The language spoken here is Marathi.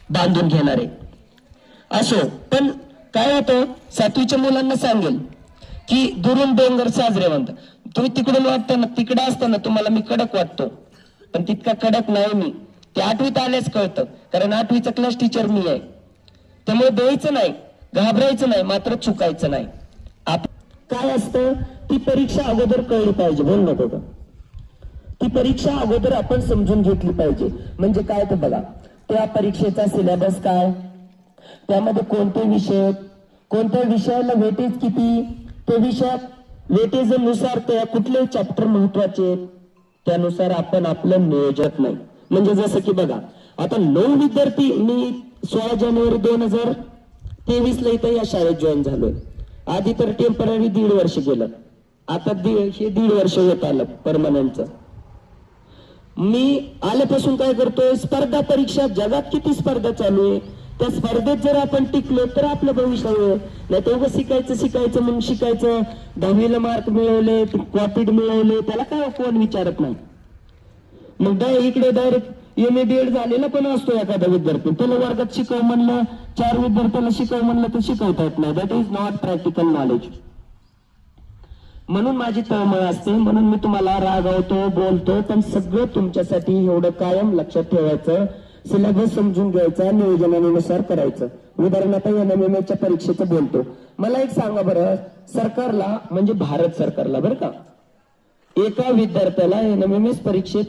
बांधून घेणार आहे. असो, पण काय होतं, 7वीच्या मुलांना सांगेल की दुरून डोंगर साजरे म्हणतात. तुम्ही तिकडून वाटतं तिकडे असताना तुम्हाला मी कडक वाटतो, पण तितका कडक नाही मी. ते 8वीत आल्याच कळतं, कारण 8वीचा क्लास टीचर मी आहे. त्यामुळे द्यायचं नाही, घाबरायचं नाही, मात्र चुकायचं नाही. काय असतं, ती परीक्षा अगोदर कळली पाहिजे. बोल नको का, ती परीक्षा अगोदर आपण समजून घेतली पाहिजे. म्हणजे काय तर बघा, त्या परीक्षेचा सिलेबस काय, त्यामध्ये कोणते विषय, कोणत्या विषयाला वेटेज किती, त्या विषयात वेटेज नुसार त्या कुठले चॅप्टर महत्वाचे, त्यानुसार आपण आपलं नियोजन नाही. म्हणजे जसं की बघा, आता 9 विद्यार्थी, मी 16 जानेवारी 2023 ला इथं या शाळेत जॉईन झालोय. आधी तर टेम्पररी 1.5 वर्ष गेलं, आता हे 1.5 वर्ष होत आलं परमनंटचं. मी आल्यापासून काय करतोय, स्पर्धा परीक्षा, जगात किती स्पर्धा चालू आहे, त्या स्पर्धेत जर आपण टिकलो तर आपलं भविष्य होईल. नाही तेवढं शिकायचं म्हणून शिकायचं, 10वीला मार्क मिळवले, कॉपीड मिळवले, त्याला काय कोण विचारत नाही. मग इकडे डायरेक्ट MA-BEd झालेला पण असतो एखादा विद्यार्थी, त्याला वर्गात शिकव म्हणलं, 4 विद्यार्थ्याला शिकव म्हणलं तर शिकवता येत नाही. That is not practical knowledge. म्हणून माझी तळमळ असते, म्हणून मी तुम्हाला रागावतो, बोलतो, पण सगळं तुमच्यासाठी एवढं कायम लक्षात ठेवायचं, सिलेबस समजून घ्यायचा, नियोजनानुसार करायचं. उदाहरणार्थ NMMच्या परीक्षेचं बोलतो. मला एक सांगा बरं, सरकारला म्हणजे भारत सरकारला बरं का, एका विद्यार्थ्याला NMMS परीक्षेत